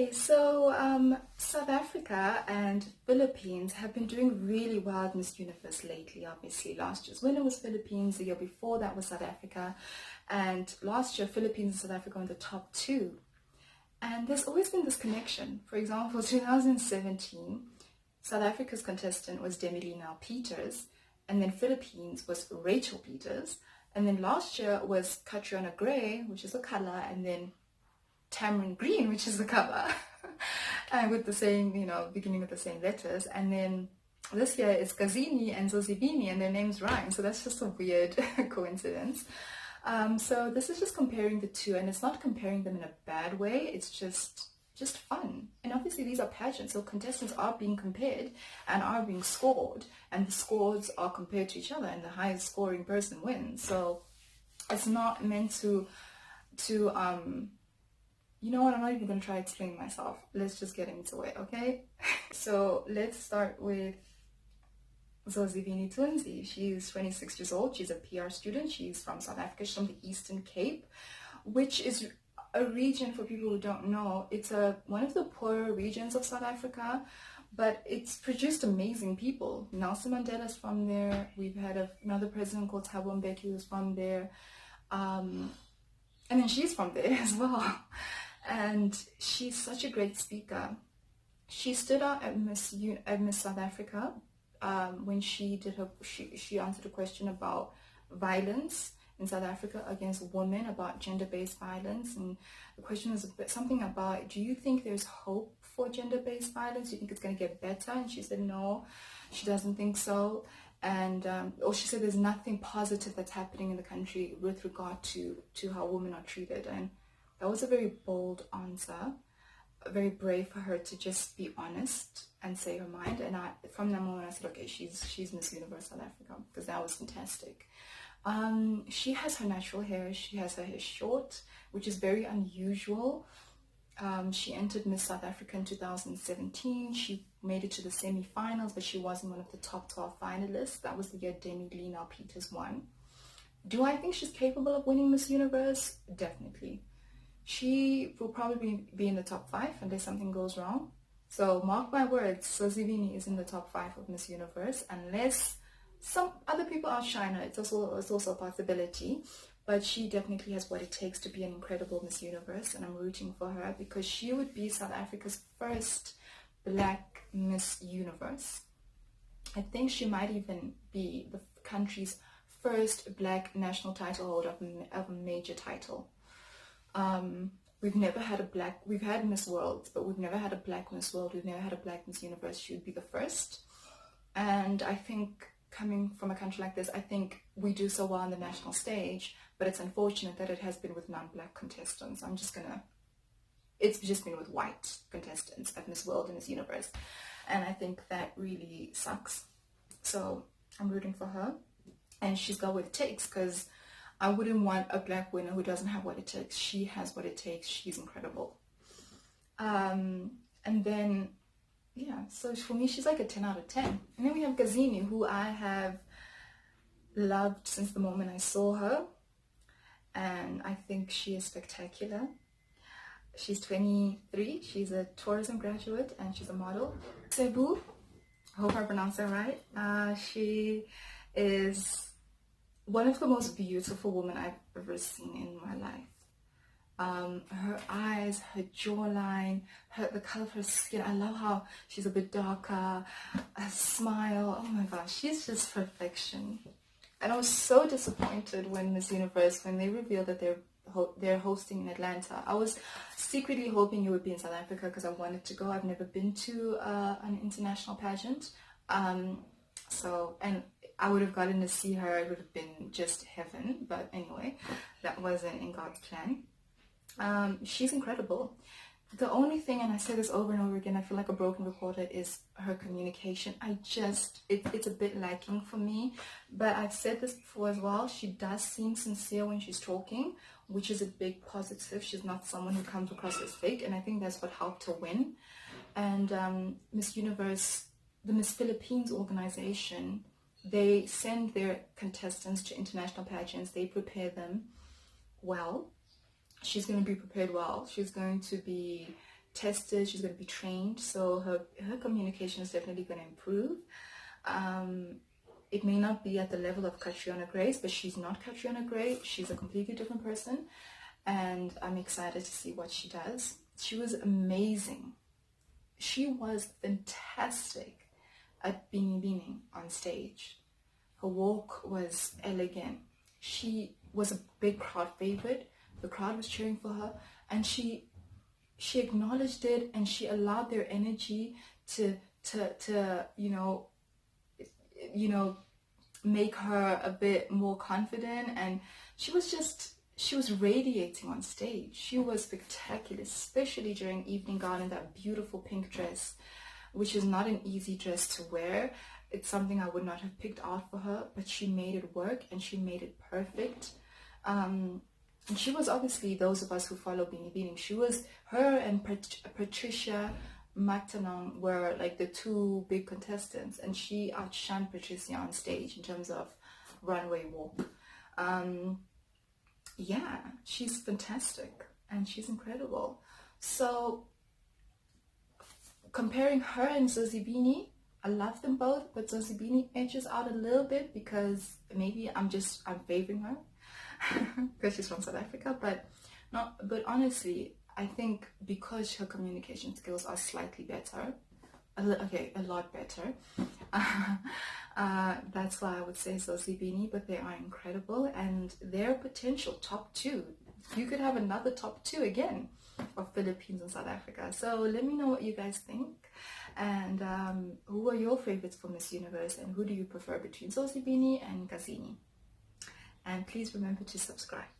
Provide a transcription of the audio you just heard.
Okay, so South Africa and Philippines have been doing really well at Miss Universe lately. Obviously, last year's winner was Philippines, the year before that was South Africa, and last year Philippines and South Africa were in the top two. And there's always been this connection. For example, 2017, South Africa's contestant was Demiline Peters, and then Philippines was Rachel Peters, and then last year was Catriona Gray, which is a color, and then Tamarind Green, which is the cover, and with the same, beginning with the same letters. And then this year it's Gazini and Zozibini, and their names rhyme. So that's just a weird coincidence. So this is just comparing the two, and it's not comparing them in a bad way. It's just fun. And obviously these are pageants, so contestants are being compared and are being scored, and the scores are compared to each other, and the highest scoring person wins. So it's not meant to you know what, I'm not even going to try explaining myself. Let's just get into it, okay? So let's start with Zozibini Tunzi. She's 26 years old. She's a PR student. She's from South Africa. She's from the Eastern Cape, which is a region, for people who don't know. It's one of the poorer regions of South Africa, but it's produced amazing people. Nelson Mandela's from there. We've had another president called Thabo Mbeki who's from there. And then she's from there as well. And she's such a great speaker. She stood out at Miss South Africa when she answered a question about violence in South Africa against women, about gender-based violence. And the question was something about, do you think there's hope for gender-based violence? Do you think it's going to get better? And she said no, she doesn't think so. And or she said there's nothing positive that's happening in the country with regard to how women are treated. And that was a very bold answer, very brave for her to just be honest and say her mind. And from that moment I said, okay, she's Miss Universe South Africa, because that was fantastic. She has her natural hair. She has her hair short, which is very unusual. She entered Miss South Africa in 2017. She made it to the semi-finals, but she wasn't one of the top 12 finalists. That was the year Demiline Peters won. Do I think she's capable of winning Miss Universe? Definitely. She will probably be in the top 5 unless something goes wrong. So mark my words, Zozibini is in the top 5 of Miss Universe, unless some other people outshine her. It's also a possibility. But she definitely has what it takes to be an incredible Miss Universe, and I'm rooting for her because she would be South Africa's first Black Miss Universe. I think she might even be the country's first Black national title holder of a major title. We've never had we've had Miss World, but we've never had a Black Miss World. We've never had a Black Miss Universe. She would be the first. And I think coming from a country like this, I think we do so well on the national stage, but it's unfortunate that it has been with non-Black contestants. It's just been with white contestants at Miss World and Miss Universe. And I think that really sucks. So I'm rooting for her. And she's got what it takes, because I wouldn't want a Black winner who doesn't have what it takes. She has what it takes. She's incredible. And then, yeah, so for me, she's like a 10 out of 10. And then we have Gazini, who I have loved since the moment I saw her. And I think she is spectacular. She's 23. She's a tourism graduate, and she's a model. Cebu, I hope I pronounced that right. She is one of the most beautiful women I've ever seen in my life. Her eyes, her jawline, the color of her skin. I love how she's a bit darker. Her smile. Oh my gosh, she's just perfection. And I was so disappointed when Miss Universe, when they revealed that they're hosting in Atlanta. I was secretly hoping it would be in South Africa because I wanted to go. I've never been to an international pageant. And I would have gotten to see her. It would have been just heaven. But anyway, that wasn't in God's plan. She's incredible. The only thing, and I say this over and over again, I feel like a broken reporter, is her communication. It's a bit lacking for me. But I've said this before as well. She does seem sincere when she's talking, which is a big positive. She's not someone who comes across as fake, and I think that's what helped her win. And Miss Universe, the Miss Philippines organization, they send their contestants to international pageants. They prepare them well. She's going to be prepared well. She's going to be tested, she's going to be trained, so her communication is definitely going to improve. It may not be at the level of Catriona Grace, but she's not Catriona Gray. She's a completely different person, and I'm excited to see what she does. She was amazing. She was fantastic at being on stage. Her walk was elegant. She was a big crowd favorite. The crowd was cheering for her, and she acknowledged it, and she allowed their energy to make her a bit more confident, and she was radiating on stage. She was spectacular, especially during Evening Gown in that beautiful pink dress, which is not an easy dress to wear. It's something I would not have picked out for her, but she made it work and she made it perfect. And she was obviously, those of us who follow Bini Bini, her and Patricia McTanon were like the two big contestants, and she outshined Patricia on stage in terms of runway walk. Yeah, she's fantastic and she's incredible. So comparing her and Zozibini, I love them both, but Zozibini edges out a little bit because maybe I'm favoring her because she's from South Africa, but honestly, I think because her communication skills are slightly better, a lot better, that's why I would say Zozibini, but they are incredible, and their potential top two. You could have another top two again of Philippines and South Africa. So let me know what you guys think, and who are your favorites for Miss Universe, and who do you prefer between Zozibini and Kazini? And please remember to subscribe.